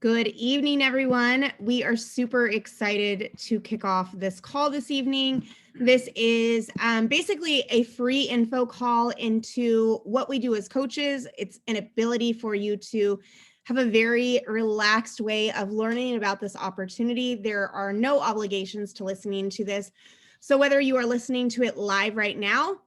Good evening, everyone. We are super excited to kick off this call this evening. This is basically a free info call into what we do as coaches. It's an ability for you to have a very relaxed way of learning about this opportunity. There are no obligations to listening to this. So whether you are listening to it live right now,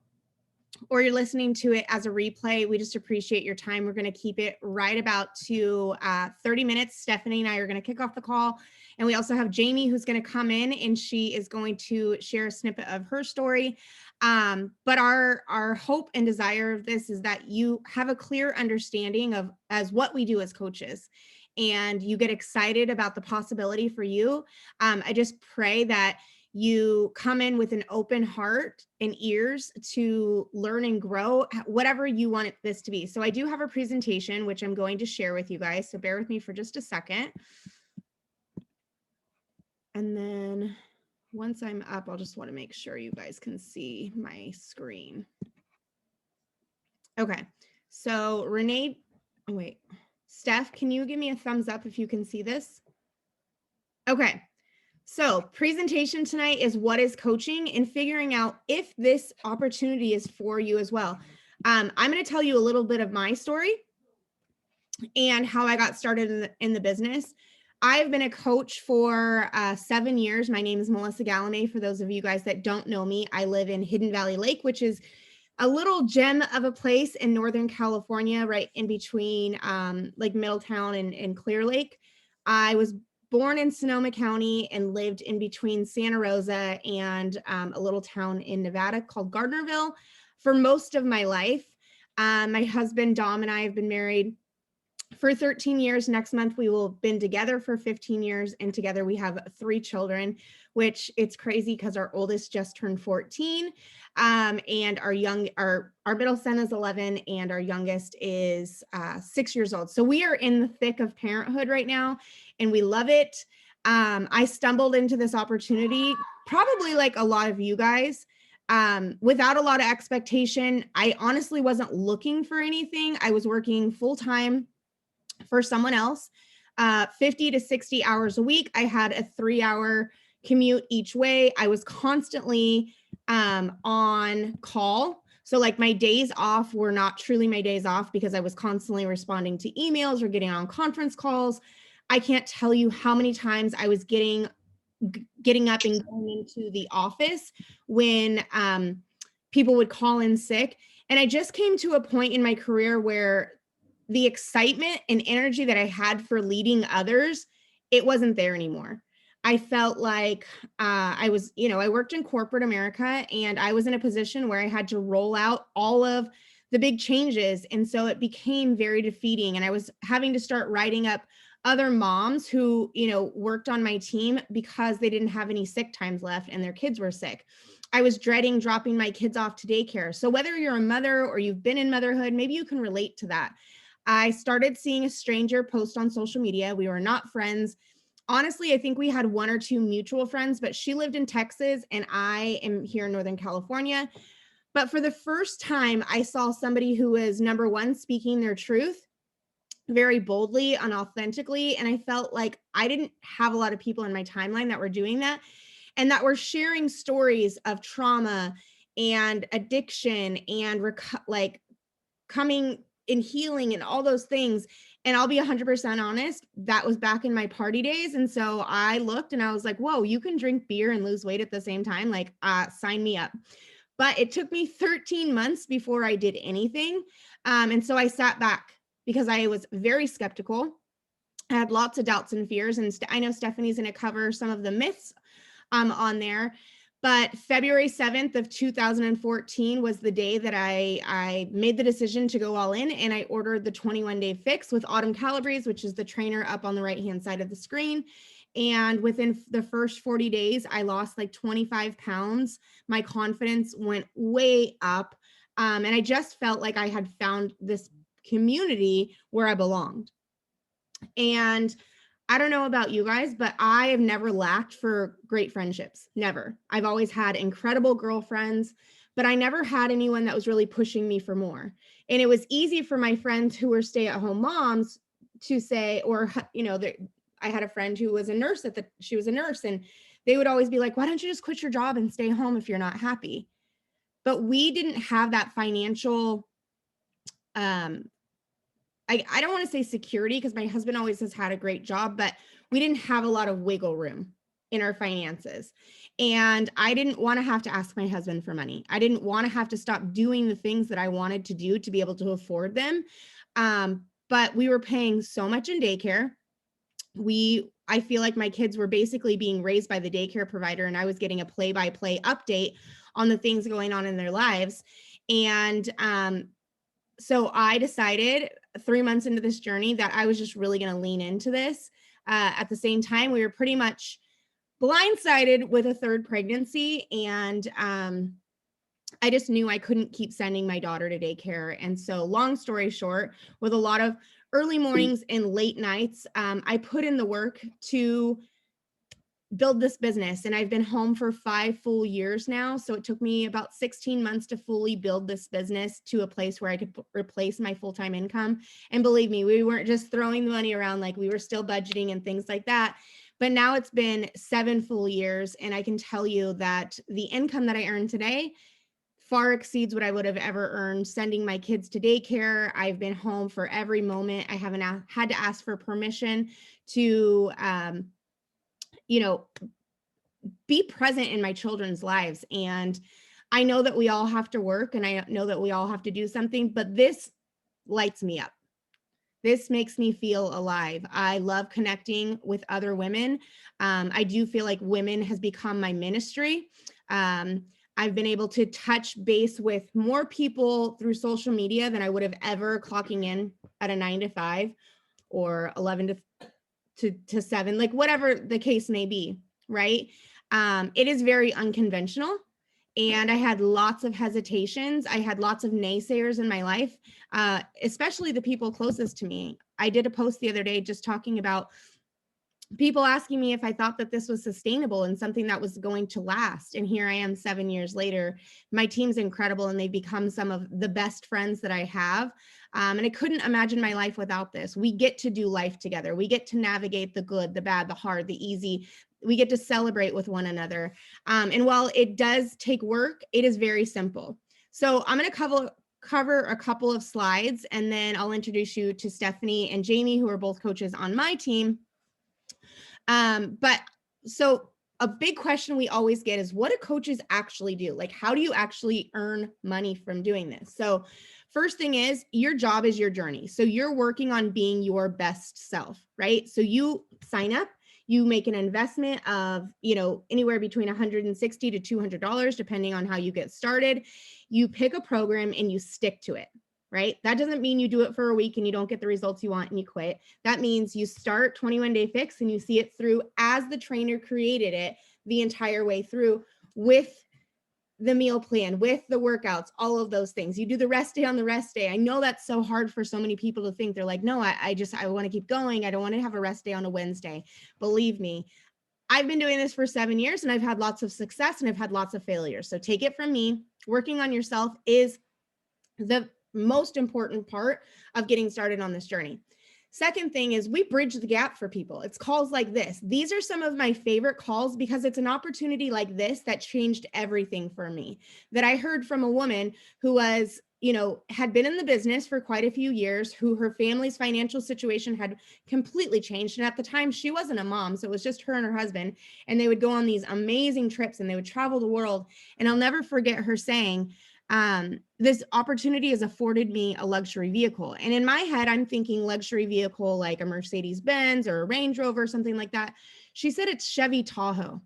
or you're listening to it as a replay, we just appreciate your time. We're going to keep it right about to 30 minutes. Stephanie and I are going to kick off the call. And we also have Jamie who's going to come in and she is going to share a snippet of her story. But our hope and desire of this is that you have a clear understanding of as what we do as coaches and you get excited about the possibility for you. I just pray that you come in with an open heart and ears to learn and grow whatever you want this to be. So I do have a presentation, which I'm going to share with you guys. So bear with me for just a second. And then once I'm up, I'll just want to make sure you guys can see my screen. Okay. So Renee, oh wait, Steph, can you give me a thumbs up if you can see this? Okay. So presentation tonight is what is coaching and figuring out if this opportunity is for you as well. I'm going to tell you a little bit of my story and how I got started in the business. I've been a coach for 7 years. My name is Melissa Gallinay. For those of you guys that don't know me, I live in Hidden Valley Lake, which is a little gem of a place in Northern California, right in between like Middletown and Clear Lake. I was born in Sonoma County and lived in between Santa Rosa and a little town in Nevada called Gardnerville for most of my life. My husband, Dom, and I have been married for 13 years. Next month, we will have been together for 15 years. And together we have 3 children, which it's crazy because our oldest just turned 14. And our middle son is 11 and our youngest is 6 years old. So we are in the thick of parenthood right now and we love it. I stumbled into this opportunity, probably like a lot of you guys, without a lot of expectation. I honestly wasn't looking for anything. I was working full time for someone else, 50 to 60 hours a week. I had a 3-hour commute each way. I was constantly on call. So like my days off were not truly my days off because I was constantly responding to emails or getting on conference calls. I can't tell you how many times I was getting up and going into the office when people would call in sick. And I just came to a point in my career where the excitement and energy that I had for leading others, it wasn't there anymore. I felt like I was, I worked in corporate America and I was in a position where I had to roll out all of the big changes. And so it became very defeating. And I was having to start writing up other moms who, worked on my team because they didn't have any sick times left and their kids were sick. I was dreading dropping my kids off to daycare. So whether you're a mother or you've been in motherhood, maybe you can relate to that. I started seeing a stranger post on social media. We were not friends. Honestly, I think we had 1 or 2 mutual friends, but she lived in Texas and I am here in Northern California. But for the first time, I saw somebody who was, number one, speaking their truth very boldly and authentically. And I felt like I didn't have a lot of people in my timeline that were doing that and that were sharing stories of trauma and addiction and coming in healing and all those things. And I'll be 100% honest, that was back in my party days. And so I looked and I was like, whoa, you can drink beer and lose weight at the same time. Like, sign me up. But it took me 13 months before I did anything. And so I sat back because I was very skeptical. I had lots of doubts and fears. And I know Stephanie's going to cover some of the myths on there. But February 7th of 2014 was the day that I made the decision to go all in, and I ordered the 21-day fix with Autumn Calabrese, which is the trainer up on the right-hand side of the screen. And within the first 40 days, I lost like 25 pounds. My confidence went way up. And I just felt like I had found this community where I belonged. And I don't know about you guys, but I have never lacked for great friendships. Never. I've always had incredible girlfriends, but I never had anyone that was really pushing me for more. And it was easy for my friends who were stay-at-home moms to say, or, I had a friend who was a nurse she was a nurse, and they would always be like, why don't you just quit your job and stay home if you're not happy? But we didn't have that financial, I don't want to say security, because my husband always has had a great job, but we didn't have a lot of wiggle room in our finances. And I didn't want to have to ask my husband for money. I didn't want to have to stop doing the things that I wanted to do to be able to afford them. But we were paying so much in daycare. I feel like my kids were basically being raised by the daycare provider, and I was getting a play-by-play update on the things going on in their lives. And so I decided 3 months into this journey that I was just really going to lean into this. At the same time, we were pretty much blindsided with a third pregnancy, and I just knew I couldn't keep sending my daughter to daycare. And so, long story short, with a lot of early mornings and late nights, I put in the work to build this business, and I've been home for 5 full years now. So it took me about 16 months to fully build this business to a place where I could replace my full-time income. And believe me, we weren't just throwing the money around, like we were still budgeting and things like that. But now it's been 7 full years, and I can tell you that the income that I earn today far exceeds what I would have ever earned sending my kids to daycare. I've been home for every moment. I haven't had to ask for permission to, be present in my children's lives. And I know that we all have to work, and I know that we all have to do something, but this lights me up. This makes me feel alive. I love connecting with other women. I do feel like women has become my ministry. I've been able to touch base with more people through social media than I would have ever clocking in at a 9 to 5 or 11 to 7, like whatever the case may be, right? It is very unconventional. And I had lots of hesitations. I had lots of naysayers in my life, especially the people closest to me. I did a post the other day just talking about people asking me if I thought that this was sustainable and something that was going to last. And here I am 7 years later. My team's incredible, and they've become some of the best friends that I have. And I couldn't imagine my life without this. We get to do life together. We get to navigate the good, the bad, the hard, the easy. We get to celebrate with one another. And while it does take work, it is very simple. So I'm going to cover a couple of slides, and then I'll introduce you to Stephanie and Jamie, who are both coaches on my team. But so a big question we always get is, what do coaches actually do? Like, how do you actually earn money from doing this? So first thing is, your job is your journey. So you're working on being your best self, right? So you sign up, you make an investment of, anywhere between $160 to $200, depending on how you get started. You pick a program and you stick to it. Right? That doesn't mean you do it for a week and you don't get the results you want and you quit. That means you start 21 Day Fix and you see it through as the trainer created it the entire way through, with the meal plan, with the workouts, all of those things. You do the rest day on the rest day. I know that's so hard for so many people to think. They're like, no, I want to keep going. I don't want to have a rest day on a Wednesday. Believe me, I've been doing this for 7 years, and I've had lots of success and I've had lots of failures. So take it from me, working on yourself is the most important part of getting started on this journey. Second thing is, we bridge the gap for people. It's calls like this. These are some of my favorite calls because it's an opportunity like this that changed everything for me. That I heard from a woman who was, had been in the business for quite a few years, who her family's financial situation had completely changed. And at the time, she wasn't a mom. So it was just her and her husband. And they would go on these amazing trips and they would travel the world. And I'll never forget her saying, this opportunity has afforded me a luxury vehicle. And in my head, I'm thinking luxury vehicle like a Mercedes-Benz or a Range Rover, something like that. She said it's Chevy Tahoe.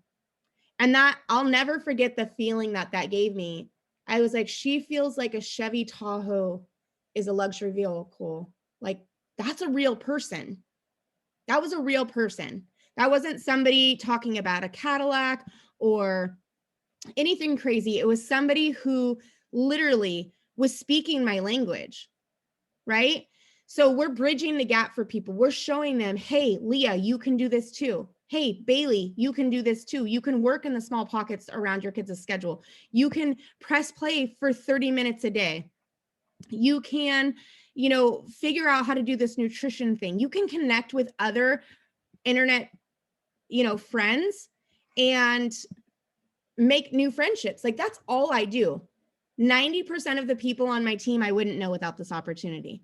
And that, I'll never forget the feeling that gave me. I was like, she feels like a Chevy Tahoe is a luxury vehicle. Like, that's a real person. That was a real person. That wasn't somebody talking about a Cadillac or anything crazy. It was somebody who literally was speaking my language, right? So we're bridging the gap for people. We're showing them, hey, Leah, you can do this too. Hey, Bailey, you can do this too. You can work in the small pockets around your kids' schedule. You can press play for 30 minutes a day. You can, figure out how to do this nutrition thing. You can connect with other internet, friends and make new friendships. Like that's all I do. 90% of the people on my team, I wouldn't know without this opportunity.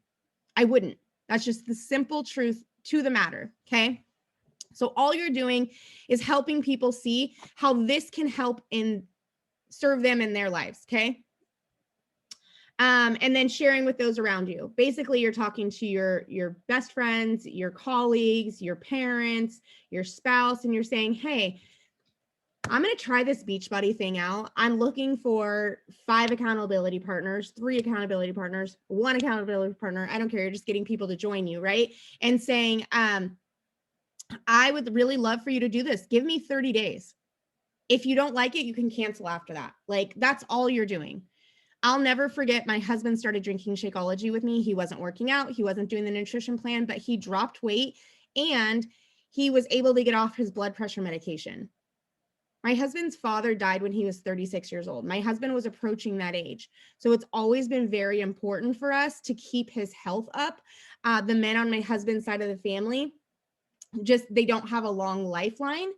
I wouldn't. That's just the simple truth to the matter. Okay. So all you're doing is helping people see how this can help and serve them in their lives. Okay. And then sharing with those around you. Basically, you're talking to your best friends, your colleagues, your parents, your spouse, and you're saying, hey, I'm going to try this Beachbody thing out. I'm looking for 5 accountability partners, 3 accountability partners, 1 accountability partner. I don't care. You're just getting people to join you, right? And saying, I would really love for you to do this. Give me 30 days. If you don't like it, you can cancel after that. Like that's all you're doing. I'll never forget my husband started drinking Shakeology with me. He wasn't working out. He wasn't doing the nutrition plan, but he dropped weight and he was able to get off his blood pressure medication. My husband's father died when he was 36 years old. My husband was approaching that age. So it's always been very important for us to keep his health up. The men on my husband's side of the family, they don't have a long lifeline.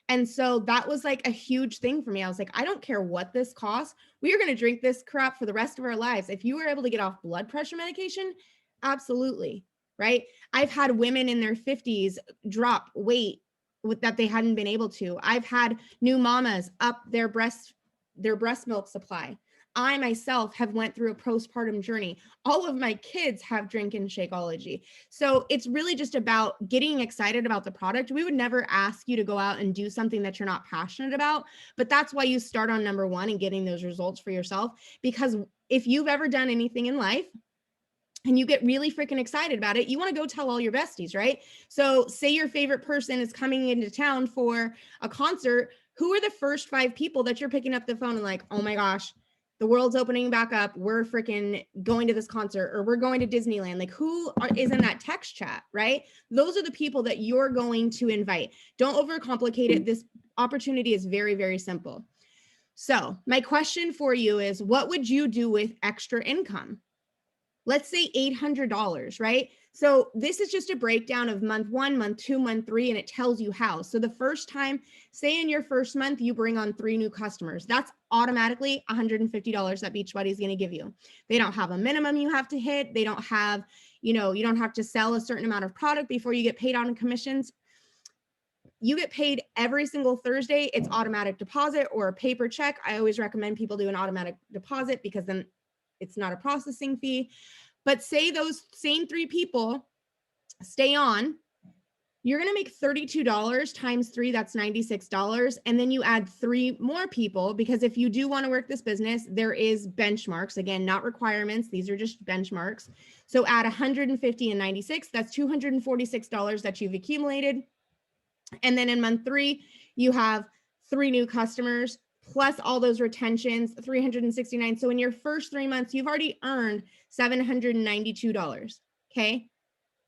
And so that was like a huge thing for me. I was like, I don't care what this costs. We are going to drink this crap for the rest of our lives. If you were able to get off blood pressure medication, absolutely. Right. I've had women in their 50s drop weight that they hadn't been able to. I've had new mamas up their breast milk supply. I myself have went through a postpartum journey. All of my kids have drinking Shakeology. So it's really just about getting excited about the product. We would never ask you to go out and do something that you're not passionate about, but that's why you start on number 1 and getting those results for yourself. Because if you've ever done anything in life, and you get really freaking excited about it, you want to go tell all your besties, right? So say your favorite person is coming into town for a concert. Who are the first 5 people that you're picking up the phone and like, oh my gosh, the world's opening back up. We're freaking going to this concert or we're going to Disneyland. Like is in that text chat, right? Those are the people that you're going to invite. Don't overcomplicate it. This opportunity is very, very simple. So my question for you is, what would you do with extra income? Let's say $800, right? So this is just a breakdown of month 1, month 2, month 3, and it tells you how. So the first time, say in your first month, you bring on 3 new customers. That's automatically $150 that Beachbody is going to give you. They don't have a minimum you have to hit. They don't have, you don't have to sell a certain amount of product before you get paid on commissions. You get paid every single Thursday. It's automatic deposit or a paper check. I always recommend people do an automatic deposit because then it's not a processing fee. But say those same 3 people stay on, you're going to make $32 times 3, that's $96. And then you add 3 more people, because if you do want to work this business, there is benchmarks, again, not requirements. These are just benchmarks. So add 150 and 96, that's $246 that you've accumulated. And then in month 3, you have 3 new customers plus all those retentions, 369. So in your first 3 months, you've already earned $792. Okay.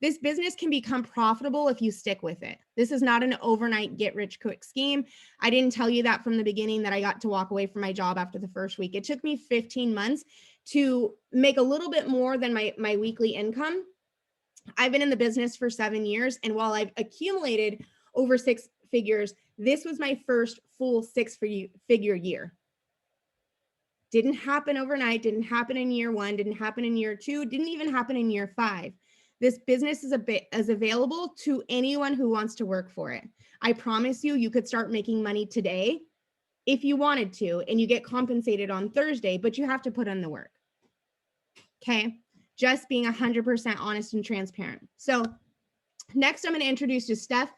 This business can become profitable if you stick with it. This is not an overnight get rich quick scheme. I didn't tell you that from the beginning, that I got to walk away from my job after the first week. It took me 15 months to make a little bit more than my weekly income. I've been in the business for 7 years. And while I've accumulated over 6 figures, this was my first full 6-figure year. Didn't happen overnight, didn't happen in year 1, didn't happen in year 2, didn't even happen in year 5. This business is available to anyone who wants to work for it. I promise you could start making money today if you wanted to, and you get compensated on Thursday, but you have to put in the work. Okay. Just being 100% honest and transparent. So next I'm going to introduce you to Steph.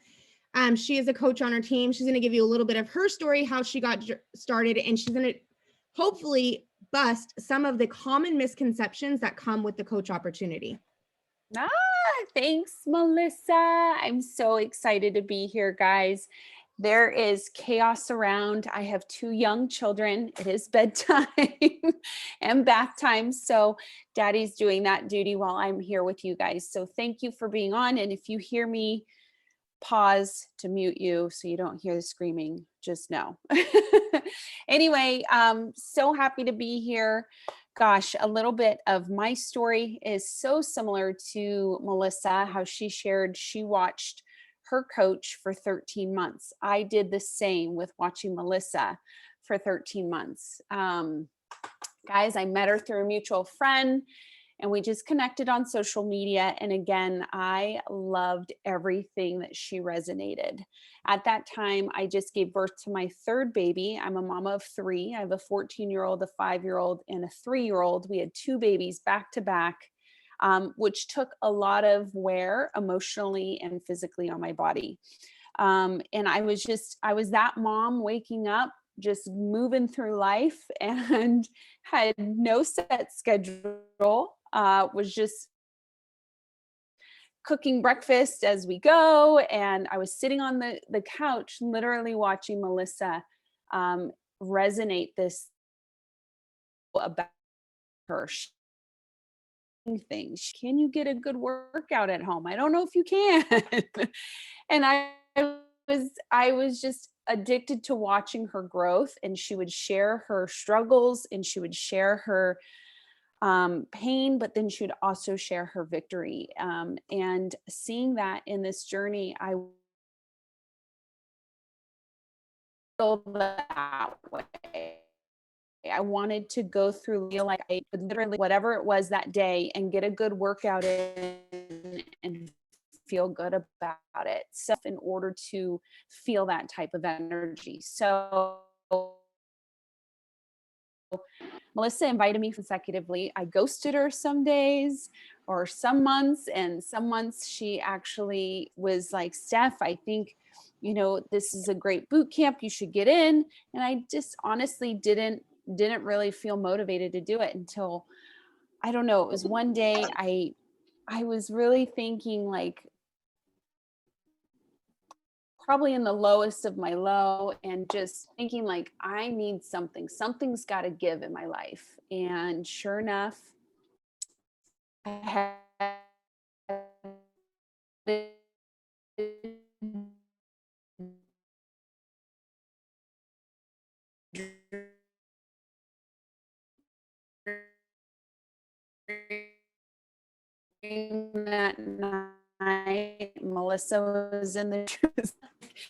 She is a coach on our team. She's going to give you a little bit of her story, how she got started, and she's going to hopefully bust some of the common misconceptions that come with the coach opportunity. Thanks, Melissa. I'm so excited to be here, guys. There is chaos around. I have 2 young children. It is bedtime and bath time. So daddy's doing that duty while I'm here with you guys. So thank you for being on. And if you hear me pause to mute you so you don't hear the screaming, just know. Anyway, so happy to be here. Gosh, a little bit of my story is so similar to Melissa, how she shared she watched her coach for 13 months. I did the same with watching Melissa for 13 months. Guys, I met her through a mutual friend and we just connected on social media. And again, I loved everything that she resonated. At that time, I just gave birth to my third baby. I'm a mama of three. I have a 14-year-old, a 5-year-old, and a 3-year-old. We had two babies back to back, which took a lot of wear emotionally and physically on my body. And I was that mom waking up, just moving through life and had no set schedule, was just cooking breakfast as we go. And I was sitting on the couch, literally watching Melissa resonate this about her things. Can you get a good workout at home? I don't know if you can. And I was just addicted to watching her growth, and she would share her struggles and she would share her pain, but then she would also share her victory. And seeing that in this journey, I feel that way. I wanted to go through, feel like I could literally, whatever it was that day, and get a good workout in and feel good about it. So, in order to feel that type of energy. So, Melissa invited me consecutively. I ghosted her some days or some months, and some months she actually was like, Steph, I think, this is a great boot camp. You should get in. And I just honestly didn't really feel motivated to do it until, I don't know, it was one day I was really thinking, like, probably in the lowest of my low, and just thinking like, I need something's got to give in my life. And sure enough, I had that night. Melissa was in the truth.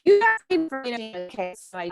You asked me for, okay, so I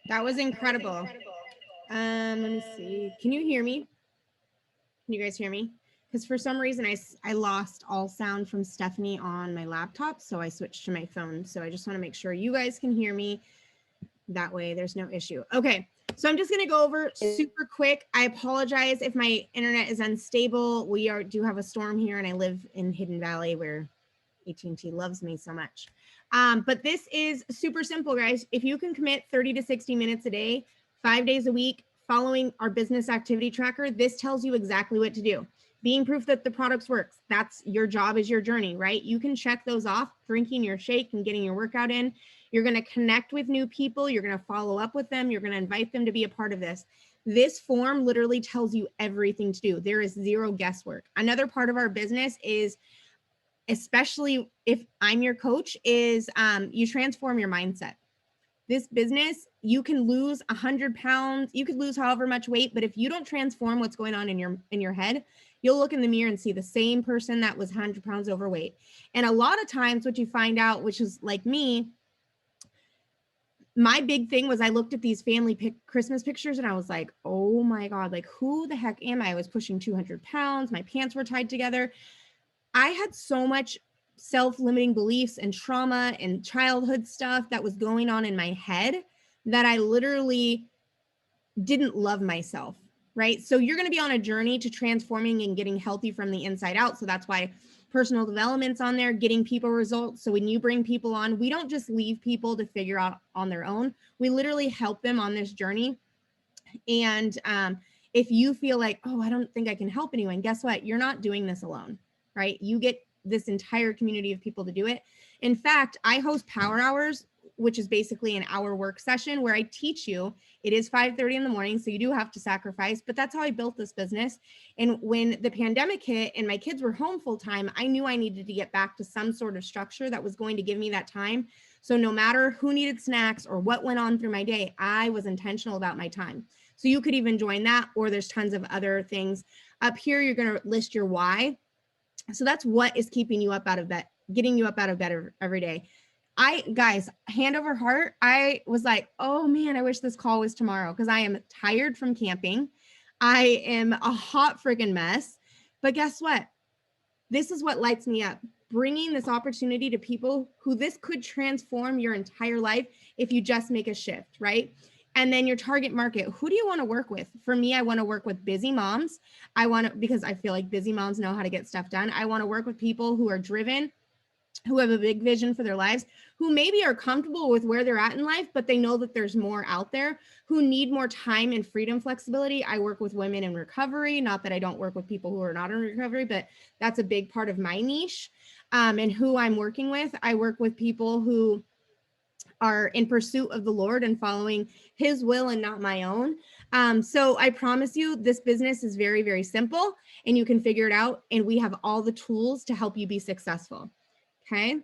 That was incredible. Let me see. Can you hear me? Can you guys hear me? Because for some reason I lost all sound from Stephanie on my laptop, so I switched to my phone. So I just want to make sure you guys can hear me. That way there's no issue. Okay, so I'm just going to go over super quick. I apologize if my internet is unstable. We do have a storm here, and I live in Hidden Valley where AT&T loves me so much. But this is super simple, guys. If you can commit 30 to 60 minutes a day, 5 days a week, following our business activity tracker, this tells you exactly what to do. Being proof that the products works. That's your job, is your journey, right? You can check those off, drinking your shake and getting your workout in. You're going to connect with new people. You're going to follow up with them. You're going to invite them to be a part of this. This form literally tells you everything to do. There is zero guesswork. Another part of our business is, especially if I'm your coach, is you transform your mindset. This business, you can lose 100 pounds, you could lose however much weight, but if you don't transform what's going on in your head, you'll look in the mirror and see the same person that was 100 pounds overweight. And a lot of times what you find out, which is like me, my big thing was I looked at these family Christmas pictures and I was like, oh my God, like who the heck am I? I was pushing 200 pounds. My pants were tied together. I had so much self-limiting beliefs and trauma and childhood stuff that was going on in my head that I literally didn't love myself, right? So you're going to be on a journey to transforming and getting healthy from the inside out. So that's why personal development's on there, getting people results. So when you bring people on, we don't just leave people to figure out on their own. We literally help them on this journey. And if you feel like, oh, I don't think I can help anyone, guess what? You're not doing this alone, right? You get this entire community of people to do it. In fact, I host power hours, which is basically an hour work session where I teach you. It is 5:30 in the morning, so you do have to sacrifice, but that's how I built this business. And when the pandemic hit and my kids were home full time, I knew I needed to get back to some sort of structure that was going to give me that time. So no matter who needed snacks or what went on through my day, I was intentional about my time. So you could even join that, or there's tons of other things. Up here, you're going to list your why. So that's what is keeping you up out of bed, getting you up out of bed every day. Guys, hand over heart, I was like, oh man, I wish this call was tomorrow because I am tired from camping. I am a hot friggin' mess. But guess what? This is what lights me up. Bringing this opportunity to people who this could transform your entire life if you just make a shift, right? And then your target market, who do you want to work with? For me, I want to work with busy moms. Because I feel like busy moms know how to get stuff done. I want to work with people who are driven, who have a big vision for their lives, who maybe are comfortable with where they're at in life, but they know that there's more out there, who need more time and freedom, flexibility. I work with women in recovery. Not that I don't work with people who are not in recovery, but that's a big part of my niche. And who I'm working with, I work with people who are in pursuit of the Lord and following his will and not my own. So I promise you, this business is very, very simple and you can figure it out. And we have all the tools to help you be successful. Okay.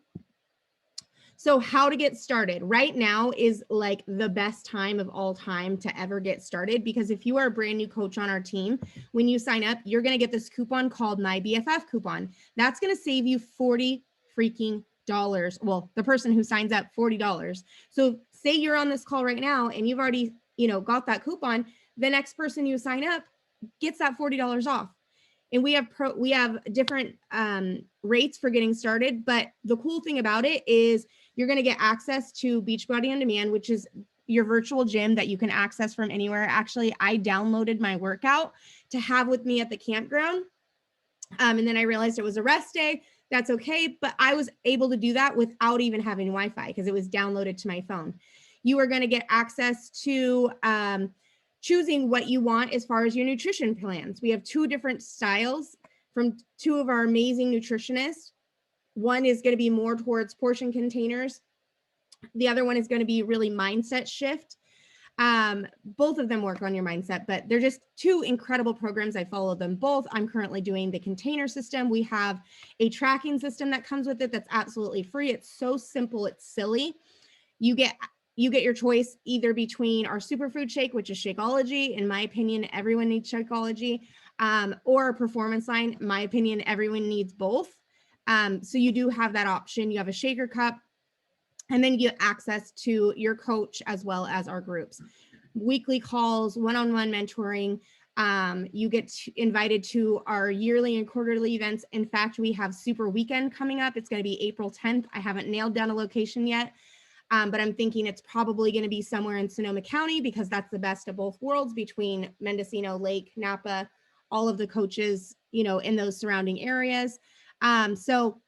So how to get started right now is like the best time of all time to ever get started, because if you are a brand new coach on our team, when you sign up, you're going to get this coupon called My BFF coupon. That's going to save you $40 freaking dollars. Well, the person who signs up $40. So say you're on this call right now and you've already, got that coupon. The next person you sign up gets that $40 off. And we have different rates for getting started. But the cool thing about it is you're going to get access to Beachbody On Demand, which is your virtual gym that you can access from anywhere. Actually, I downloaded my workout to have with me at the campground. And then I realized it was a rest day. That's okay. But I was able to do that without even having Wi-Fi because it was downloaded to my phone. You are going to get access to choosing what you want as far as your nutrition plans. We have 2 different styles from 2 of our amazing nutritionists. One is going to be more towards portion containers. The other one is going to be really mindset shift. Both of them work on your mindset, but they're just 2 incredible programs. I follow them both. I'm currently doing the container system. We have a tracking system that comes with it that's absolutely free. It's so simple. It's silly. You get your choice either between our superfood shake, which is Shakeology. In my opinion, everyone needs Shakeology, or a performance line. In my opinion, everyone needs both. So you do have that option. You have a shaker cup. And then you get access to your coach as well as our groups, weekly calls, one-on-one mentoring. You get invited to our yearly and quarterly events. In fact, we have Super Weekend coming up. It's going to be April 10th. I haven't nailed down a location yet, but I'm thinking it's probably going to be somewhere in Sonoma County because that's the best of both worlds between Mendocino, Lake, Napa, all of the coaches, in those surrounding areas. So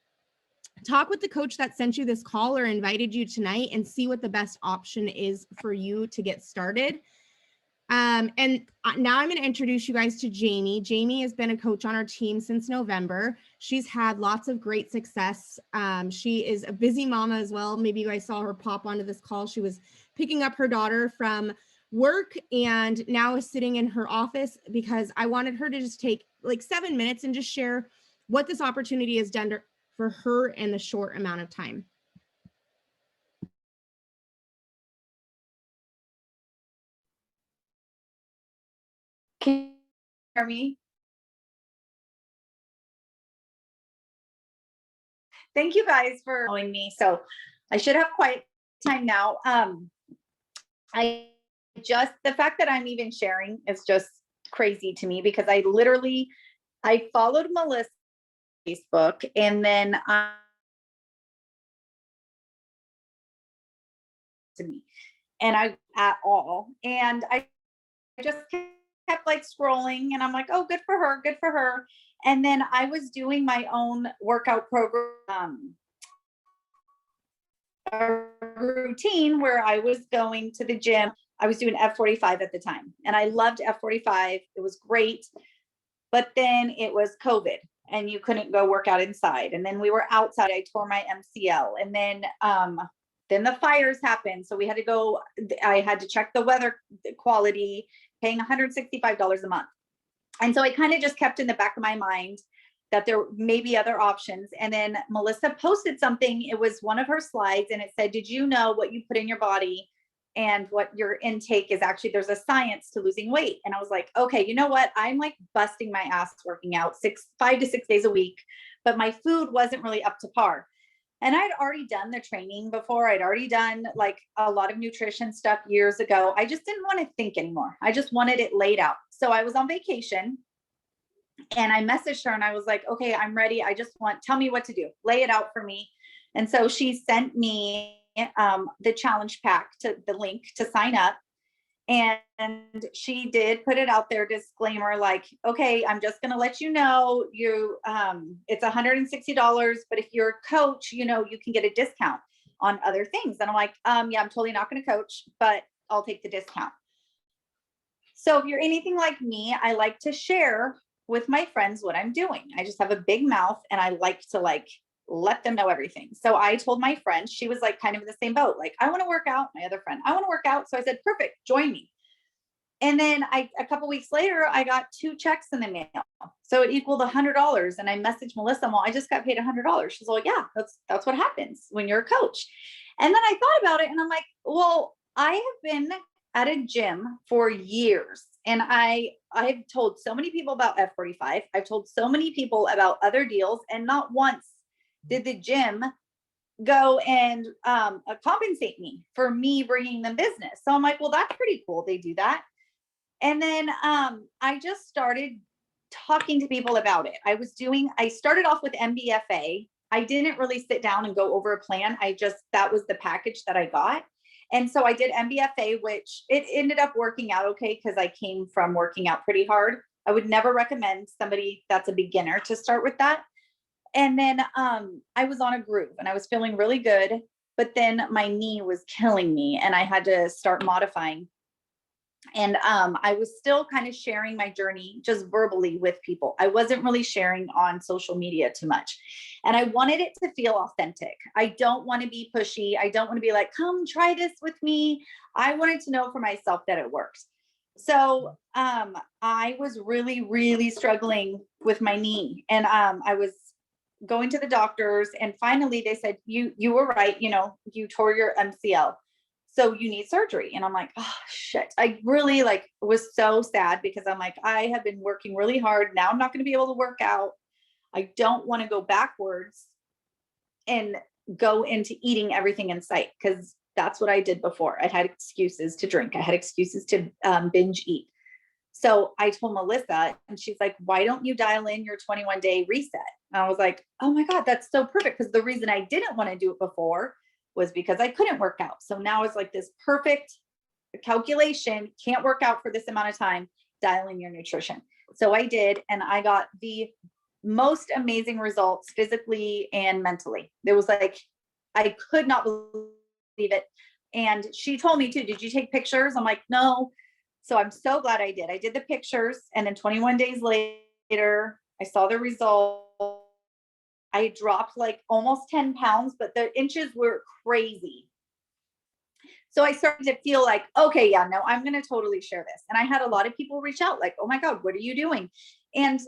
talk with the coach that sent you this call or invited you tonight and see what the best option is for you to get started. And now I'm going to introduce you guys to Jamie. Jamie has been a coach on our team since November. She's had lots of great success. She is a busy mama as well. Maybe you guys saw her pop onto this call. She was picking up her daughter from work and now is sitting in her office because I wanted her to just take like 7 minutes and just share what this opportunity has done for her in the short amount of time. Can you hear me? Thank you guys for following me. So I should have quiet time now. The fact that I'm even sharing is just crazy to me because I followed Melissa on Facebook and then to me and I just kept like scrolling and I'm like, oh, good for her, good for her. And then I was doing my own workout program, a routine where I was going to the gym. I was doing F45 at the time and I loved F45. It was great. But then it was COVID and you couldn't go work out inside. And then we were outside. I tore my MCL and then the fires happened. So we had to go, I had to check the weather quality, paying $165 a month. And so I kind of just kept in the back of my mind that there may be other options. And then Melissa posted something. It was one of her slides and it said, did you know what you put in your body and what your intake is actually, there's a science to losing weight. And I was like, okay, you know what? I'm like busting my ass working out 5 to 6 days a week, but my food wasn't really up to par. And I'd already done the training before. I'd already done like a lot of nutrition stuff years ago. I just didn't want to think anymore. I just wanted it laid out. So I was on vacation and I messaged her and I was like, okay, I'm ready. Tell me what to do. Lay it out for me. And so she sent me the challenge pack, to the link to sign up. And she did put it out there, disclaimer, like, okay, I'm just going to let you know it's $160, but if you're a coach, you can get a discount on other things. And I'm like, yeah, I'm totally not going to coach, but I'll take the discount. So if you're anything like me, I like to share with my friends what I'm doing. I just have a big mouth and I like to let them know everything. So I told my friend, she was like kind of in the same boat. Like, I want to work out. My other friend, I want to work out. So I said, perfect, join me. And then a couple weeks later, I got 2 checks in the mail. So it equaled $100. And I messaged Melissa, well, I just got paid $100. She's like, yeah, that's what happens when you're a coach. And then I thought about it and I'm like, well, I have been at a gym for years. And I've told so many people about F45. I've told so many people about other deals, and not once did the gym go and compensate me for me bringing them business. So I'm like, well, that's pretty cool. They do that. And then I just started talking to people about it. I started off with MBFA. I didn't really sit down and go over a plan. That was the package that I got. And so I did MBFA, which it ended up working out okay because I came from working out pretty hard. I would never recommend somebody that's a beginner to start with that. And then I was on a groove and I was feeling really good, but then my knee was killing me and I had to start modifying. And I was still kind of sharing my journey just verbally with people. I wasn't really sharing on social media too much. And I wanted it to feel authentic. I don't want to be pushy. I don't want to be like, come try this with me. I wanted to know for myself that it works. So I was really, really struggling with my knee. And I was going to the doctors and finally they said, you were right. You tore your MCL. So you need surgery. And I'm like, oh shit. I really was so sad because I'm like, I have been working really hard. Now I'm not going to be able to work out. I don't want to go backwards and go into eating everything in sight, because that's what I did before. I had excuses to drink. I had excuses to binge eat. So I told Melissa, and she's like, why don't you dial in your 21-day reset? And I was like, oh my God, that's so perfect. Because the reason I didn't want to do it before was because I couldn't work out. So now it's like this perfect calculation, can't work out for this amount of time, dial in your nutrition. So I did, and I got the most amazing results physically and mentally. It was like, I could not believe it. And she told me too, did you take pictures? I'm like, no. So I'm so glad I did. I did the pictures, and then 21 days later, I saw the result. I dropped like almost 10 pounds, but the inches were crazy. So I started to feel like, okay, yeah, no, I'm going to totally share this. And I had a lot of people reach out like, oh my God, what are you doing? And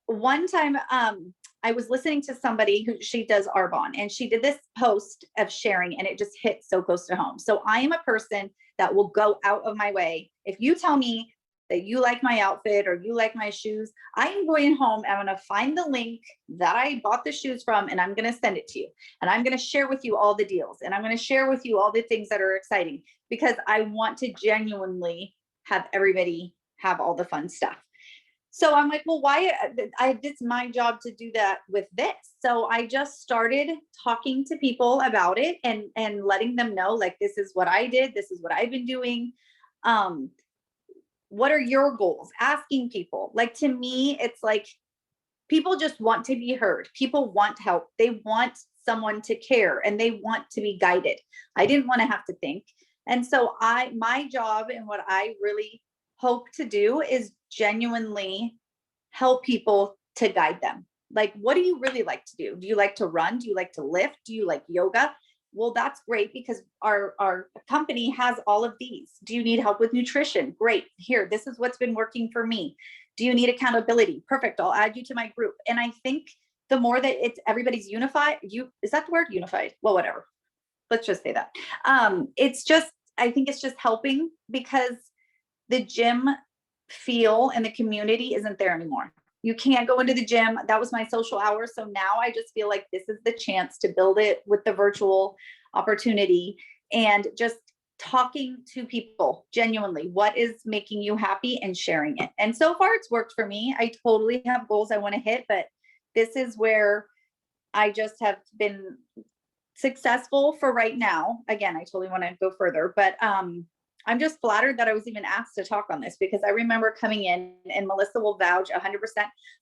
one time I was listening to somebody who, she does Arbonne, and she did this post of sharing, and it just hit so close to home. So I am a person that will go out of my way. If you tell me that you like my outfit or you like my shoes, I am going home. I'm going to find the link that I bought the shoes from, and I'm going to send it to you. And I'm going to share with you all the deals, and I'm going to share with you all the things that are exciting, because I want to genuinely have everybody have all the fun stuff. So I'm like, well, why? It's my job to do that with this. So I just started talking to people about it and letting them know, like, this is what I did. This is what I've been doing. What are your goals? Asking people. Like, to me, it's like people just want to be heard. People want help. They want someone to care, and they want to be guided. I didn't want to have to think. And so my job, and what I really hope to do, is genuinely help people to guide them. Like, what do you really like to do? Do you like to run? Do you like to lift? Do you like yoga? Well, that's great, because our company has all of these. Do you need help with nutrition? Great. Here, this is what's been working for me. Do you need accountability? Perfect. I'll add you to my group. And I think the more that everybody's unified, is that the word, unified? Well, whatever. Let's just say that. I think it's just helping, because the gym feel and the community isn't there anymore. You can't go into the gym. That was my social hour. So now I just feel like this is the chance to build it with the virtual opportunity, and just talking to people genuinely, what is making you happy, and sharing it. And so far it's worked for me. I totally have goals I want to hit, but this is where I just have been successful for right now. Again, I totally want to go further, but I'm just flattered that I was even asked to talk on this, because I remember coming in, and Melissa will vouch 100%.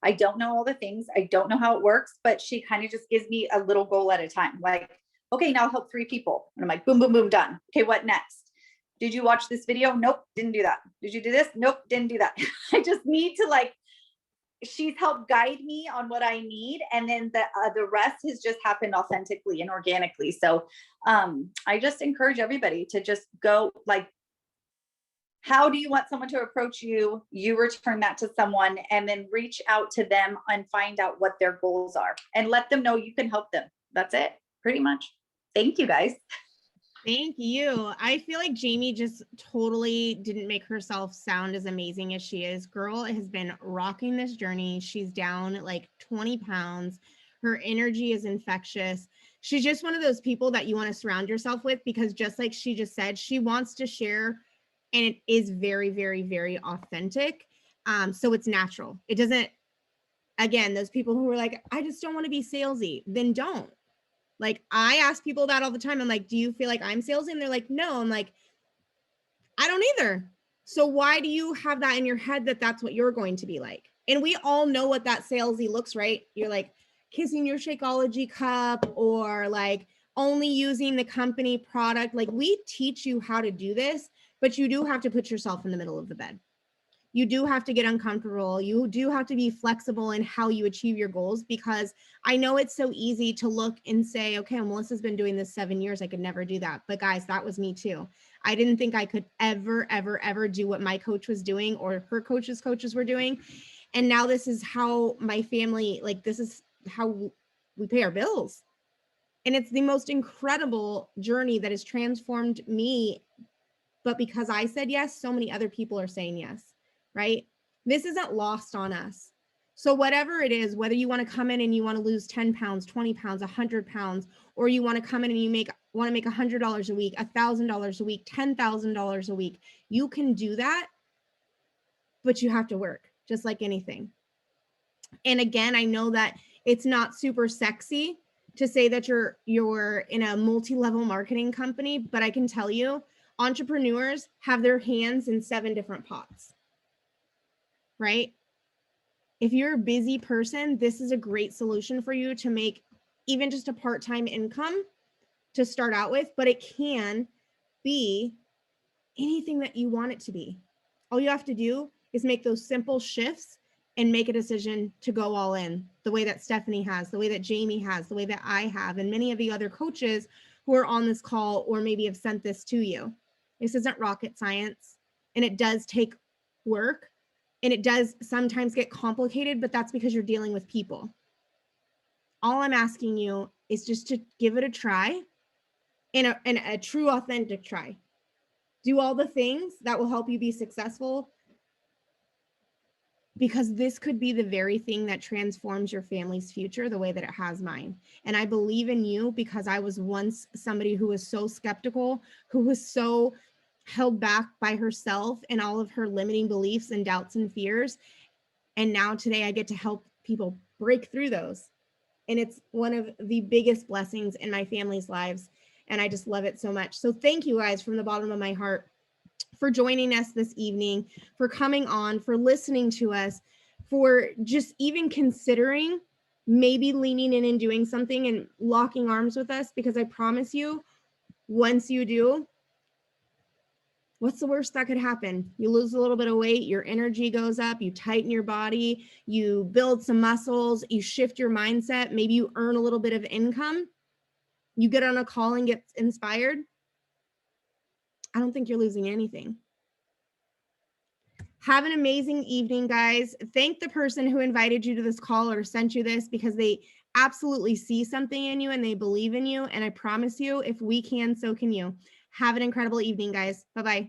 I don't know all the things. I don't know how it works, but she kind of just gives me a little goal at a time. Like, okay, now help 3 people. And I'm like, boom, boom, boom, done. Okay, what next? Did you watch this video? Nope, didn't do that. Did you do this? Nope, didn't do that. I just need to, like, she's helped guide me on what I need. And then the rest has just happened authentically and organically. So I just encourage everybody to just go, like, how do you want someone to approach you? You return that to someone, and then reach out to them and find out what their goals are, and let them know you can help them. That's it, pretty much. Thank you, guys. Thank you. I feel like Jamie just totally didn't make herself sound as amazing as she is. Girl has been rocking this journey. She's down like 20 pounds. Her energy is infectious. She's just one of those people that you want to surround yourself with, because just like she just said, she wants to share, and it is very, very, very authentic. So it's natural. It doesn't, again, those people who are like, I just don't want to be salesy, then don't. Like, I ask people that all the time. I'm like, do you feel like I'm salesy? And they're like, no. I'm like, I don't either. So why do you have that in your head that that's what you're going to be like? And we all know what that salesy looks, right? You're like kissing your Shakeology cup, or like only using the company product. Like, we teach you how to do this, but you do have to put yourself in the middle of the bed. You do have to get uncomfortable. You do have to be flexible in how you achieve your goals, because I know it's so easy to look and say, okay, Melissa's been doing this 7 years. I could never do that. But guys, that was me too. I didn't think I could ever, ever, ever do what my coach was doing, or her coaches were doing. And now this is how my family, like, this is how we pay our bills. And it's the most incredible journey that has transformed me. But because I said yes, so many other people are saying yes. Right? This isn't lost on us. So whatever it is, whether you want to come in and you want to lose 10 pounds, 20 pounds, 100 pounds, or you want to come in and you want to make $100 a week, $1,000 a week, $10,000 a week, you can do that, but you have to work just like anything. And again, I know that it's not super sexy to say that you're in a multi-level marketing company, but I can tell you, entrepreneurs have their hands in 7 different pots, right? If you're a busy person, this is a great solution for you to make even just a part-time income to start out with, but it can be anything that you want it to be. All you have to do is make those simple shifts and make a decision to go all in, the way that Stephanie has, the way that Jamie has, the way that I have, and many of the other coaches who are on this call or maybe have sent this to you. This isn't rocket science, and it does take work, and it does sometimes get complicated, but that's because you're dealing with people. All I'm asking you is just to give it a try, and a true, authentic try. Do all the things that will help you be successful, because this could be the very thing that transforms your family's future the way that it has mine. And I believe in you because I was once somebody who was so skeptical, who was so held back by herself and all of her limiting beliefs and doubts and fears. And now today I get to help people break through those. And it's one of the biggest blessings in my family's lives. And I just love it so much. So thank you guys from the bottom of my heart for joining us this evening, for coming on, for listening to us, for just even considering maybe leaning in and doing something and locking arms with us, because I promise you, once you do, what's the worst that could happen? You lose a little bit of weight, your energy goes up, you tighten your body, you build some muscles, you shift your mindset, maybe you earn a little bit of income, you get on a call and get inspired. I don't think you're losing anything. Have an amazing evening, guys. Thank the person who invited you to this call or sent you this, because they absolutely see something in you and they believe in you. And I promise you, if we can, so can you. Have an incredible evening, guys. Bye-bye.